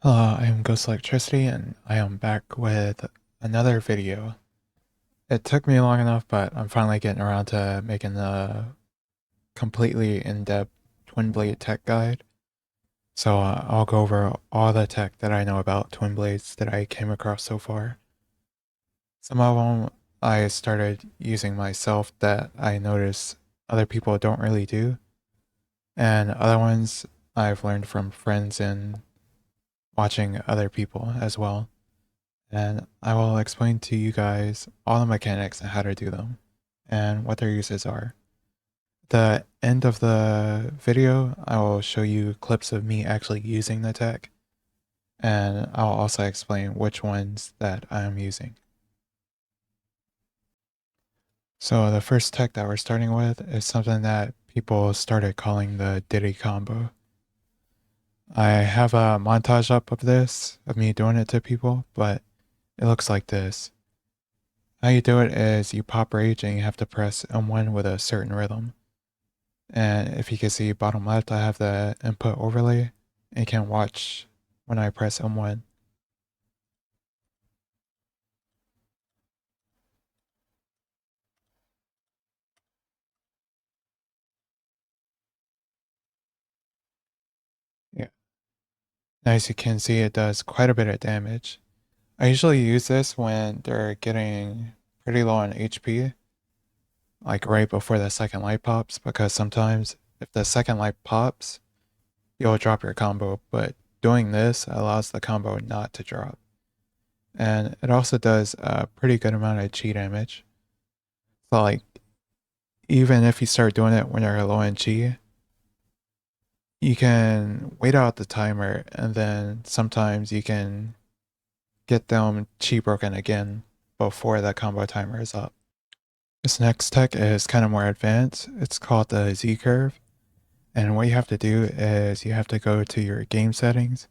Hello, I am Ghost Electricity and I am back with another video. It took me long enough, but I'm finally getting around to making a completely in-depth Twinblade tech guide. So I'll go over all the tech that I know about Twinblades that I came across so far. Some of them I started using myself that I notice other people don't really do, and other ones I've learned from friends and watching other people as well. And I will explain to you guys all the mechanics and how to do them and what their uses are. The end of the video, I will show you clips of me actually using the tech, and I'll also explain which ones that I'm using. So the first tech that we're starting with is something that people started calling the Diddy Combo. I have a montage up of this, of me doing it to people, but it looks like this. How you do it is you pop rage and you have to press M1 with a certain rhythm. And if you can see bottom left, I have the input overlay and you can watch when I press M1. Yeah. As you can see, it does quite a bit of damage. I usually use this when they're getting pretty low on HP, like right before the second light pops, because sometimes if the second light pops, you'll drop your combo, but doing this allows the combo not to drop. And it also does a pretty good amount of chi damage. So like even if you start doing it when you're low in chi, you can wait out the timer and then sometimes you can get them chi broken again before the combo timer is up. This next tech is kind of more advanced. It's called the Z curve. And what you have to do is you have to go to your game settings,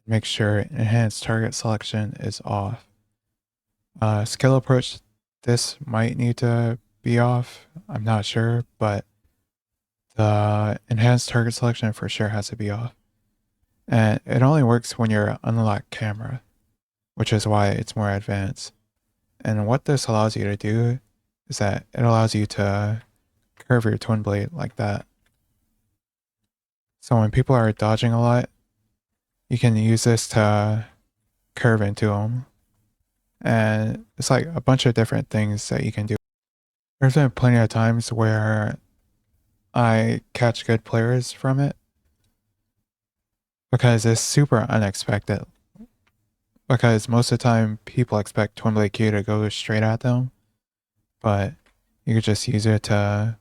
make sure enhanced target selection is off. Skill approach, this might need to be off. I'm not sure, but the enhanced target selection for sure has to be off. And it only works when you're unlocked camera, which is why it's more advanced. And what this allows you to do is that it allows you to curve your twin blade like that. So when people are dodging a lot, you can use this to curve into them. And it's like a bunch of different things that you can do. There's been plenty of times where I catch good players from it because it's super unexpected. Because most of the time people expect Twin Blade Q to go straight at them, but you could just use it to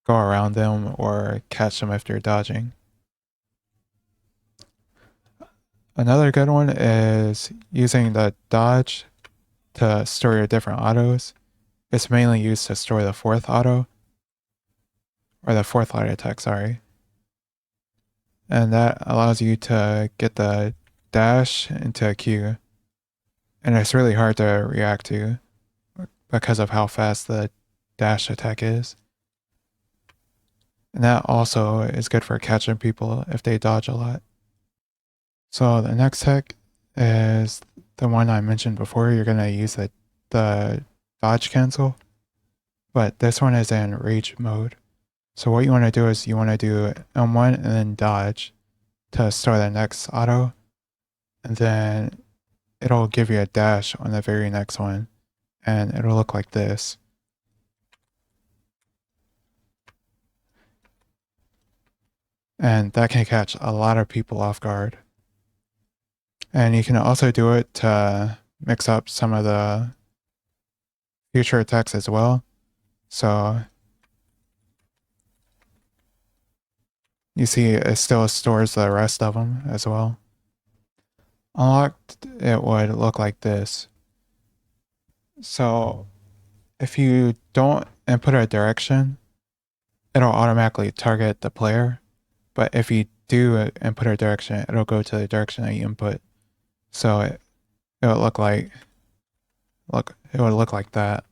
go around them or catch them if they're dodging. Another good one is using the dodge to store your different autos. It's mainly used to store the fourth auto, or the fourth light attack, sorry. And that allows you to get the dash into a Q. And it's really hard to react to because of how fast the dash attack is. And that also is good for catching people if they dodge a lot. So the next tech is the one I mentioned before. You're going to use the dodge cancel, but this one is in rage mode. So what you want to do is you want to do M1 and then dodge to start the next auto, and then it'll give you a dash on the very next one, and it'll look like this. And that can catch a lot of people off guard. And you can also do it to mix up some of the future attacks as well. So you see it still stores the rest of them as well. Unlocked, it would look like this. So if you don't input a direction, it'll automatically target the player. But if you do input a direction, it'll go to the direction that you input. So it would look like that.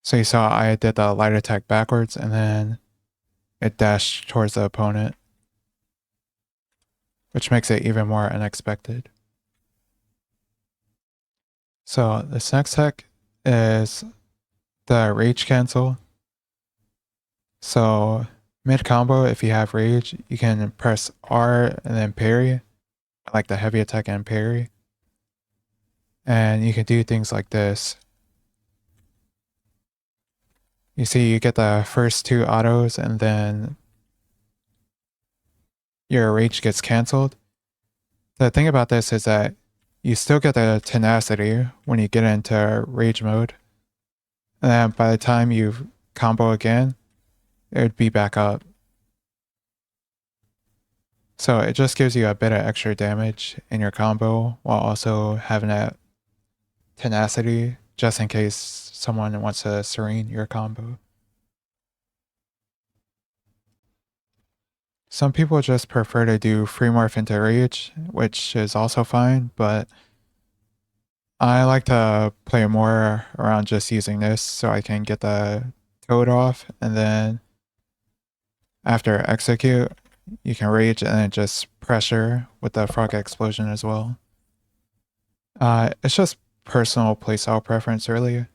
So you saw I did the light attack backwards and then it dashed towards the opponent. which makes it even more unexpected. So this next tech is the rage cancel. So mid combo, if you have rage, you can press R and then parry, like the heavy attack and parry. And you can do things like this. You see, you get the first two autos and then your rage gets canceled. The thing about this is that you still get the tenacity when you get into rage mode. And then by the time you combo again, it would be back up. So it just gives you a bit of extra damage in your combo while also having that tenacity just in case someone wants to serene your combo. Some people just prefer to do free morph into rage, which is also fine, but I like to play more around just using this so I can get the toad off, and then after execute, you can rage and then just pressure with the frog explosion as well. It's just personal playstyle preference, really.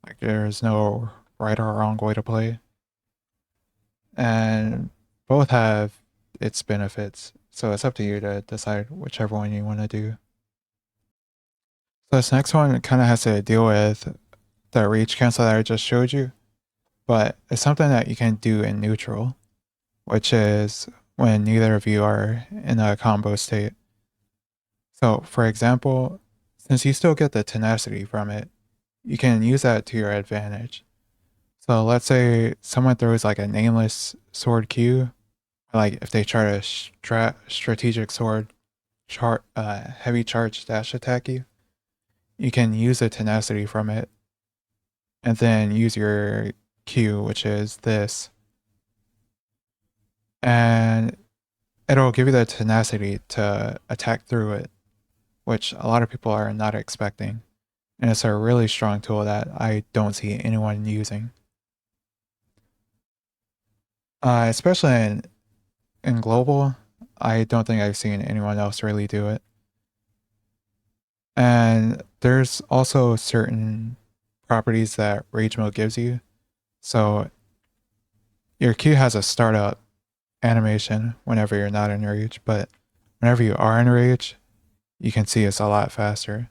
Like there's no right or wrong way to play, and both have its benefits. So it's up to you to decide whichever one you want to do. So this next one kind of has to deal with the reach cancel that I just showed you, but it's something that you can do in neutral, which is when neither of you are in a combo state. So for example, since you still get the tenacity from it, you can use that to your advantage. So let's say someone throws like a nameless sword Q, like if they try to strategic sword heavy charge dash attack you, you can use the tenacity from it and then use your Q, which is this, and it'll give you the tenacity to attack through it, which a lot of people are not expecting. And it's a really strong tool that I don't see anyone using. Especially in global, I don't think I've seen anyone else really do it. And there's also certain properties that rage mode gives you. So your Q has a startup animation whenever you're not in rage, but whenever you are in rage, you can see it's a lot faster.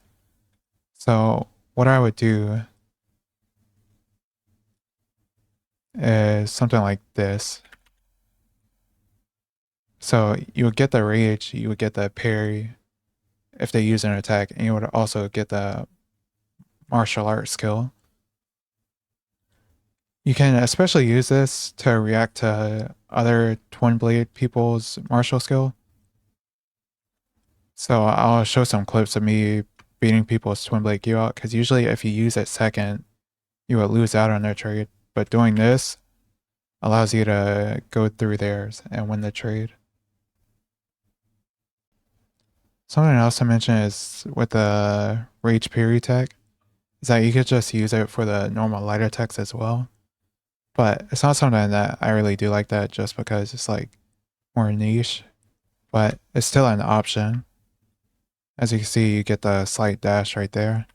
So what I would do is something like this. So you would get the rage, you would get the parry if they use an attack, and you would also get the martial art skill. You can especially use this to react to other Twinblade people's martial skill. So I'll show some clips of me beating people's Twinblade Q out, because usually if you use it second, you would lose out on their trade. But doing this allows you to go through theirs and win the trade. Something else to mention is with the Rage Parry tech, is that you could just use it for the normal light attacks as well. But it's not something that I really do like that just because it's like more niche. But it's still an option. As you can see, you get the slight dash right there.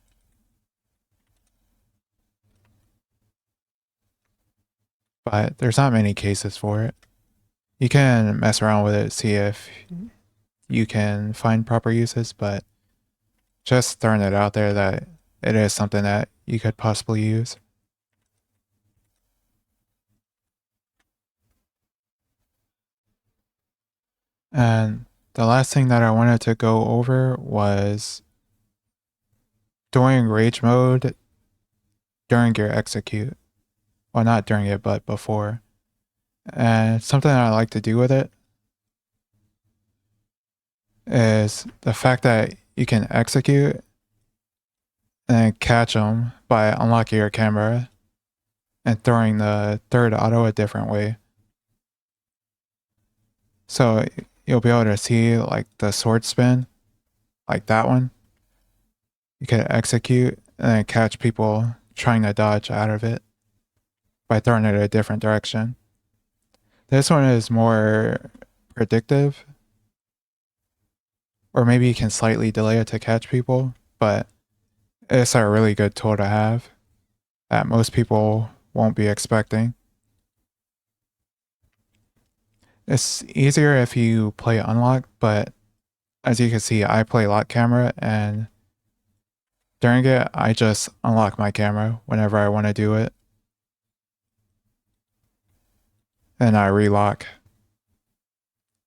But there's not many cases for it. You can mess around with it, see if you can find proper uses, but just throwing it out there that it is something that you could possibly use. And the last thing that I wanted to go over was doing rage mode during your execute. Well, not during it, but before. And something that I like to do with it is the fact that you can execute and catch them by unlocking your camera and throwing the third auto a different way. So you'll be able to see like the sword spin, like that one. You can execute and then catch people trying to dodge out of it by throwing it a different direction. This one is more predictive, or maybe you can slightly delay it to catch people, but it's a really good tool to have that most people won't be expecting. It's easier if you play unlock, but as you can see, I play lock camera, and during it, I just unlock my camera whenever I want to do it. And I relock,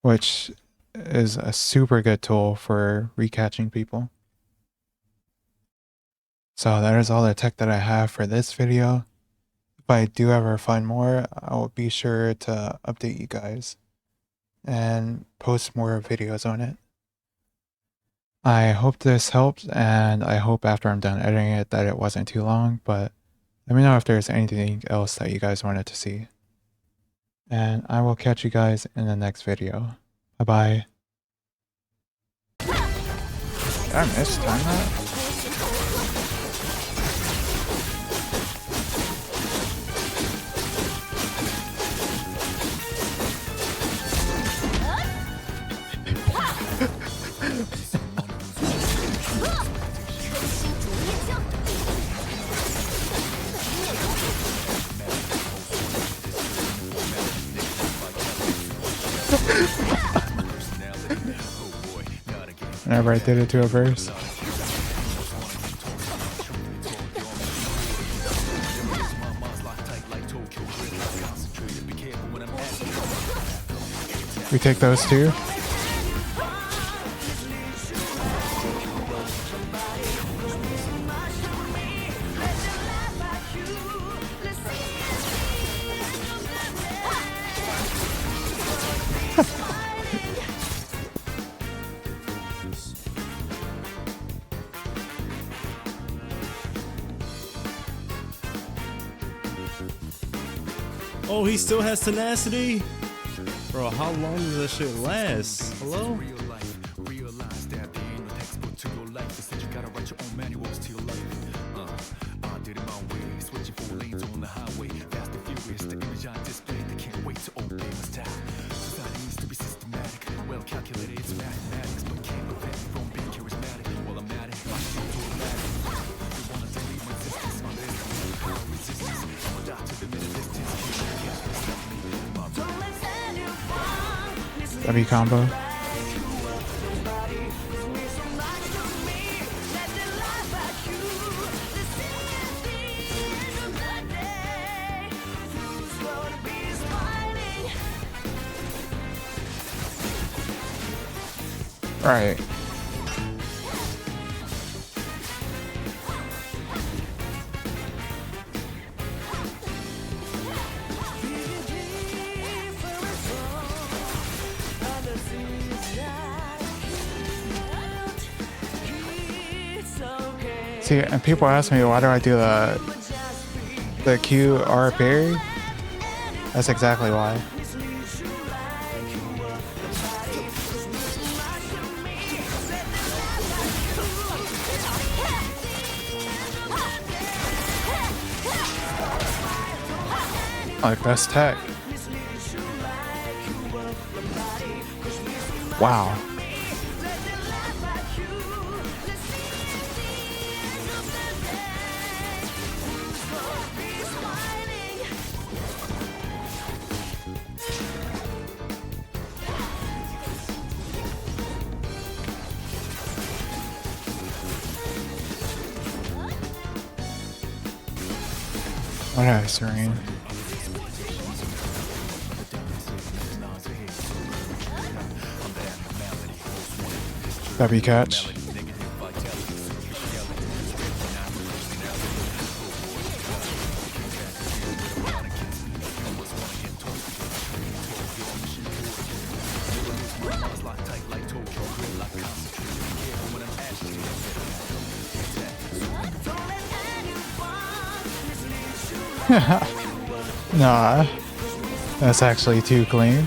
which is a super good tool for recatching people. So that is all the tech that I have for this video. If I do ever find more, I will be sure to update you guys and post more videos on it. I hope this helped, and I hope after I'm done editing it that it wasn't too long, but let me know if there's anything else that you guys wanted to see. And I will catch you guys in the next video. Bye-bye. Did I miss time that? Whenever I did it to a verse. We take those two. Oh, he still has tenacity? Bro, how long does that shit last? Hello? Realize that there ain't no textbook to your life. They said you gotta write your own manuals to your life. I did it my way, switching 4 lanes on the highway. Fast and furious, the image I displayed. They can't wait to obey my style. Society needs to be systematic, well calculated. It's mathematics, but can't prevent me from being charismatic. While I'm at it, my shit's automatic. They wanna delete my existence on this. Resistance, I'ma die to the middle distance. Diddy Combo. Right. See, and people ask me, why do I do the QR parry? That's exactly why. Like, best tech. Wow. What a serene. W catch. Nah, that's actually too clean.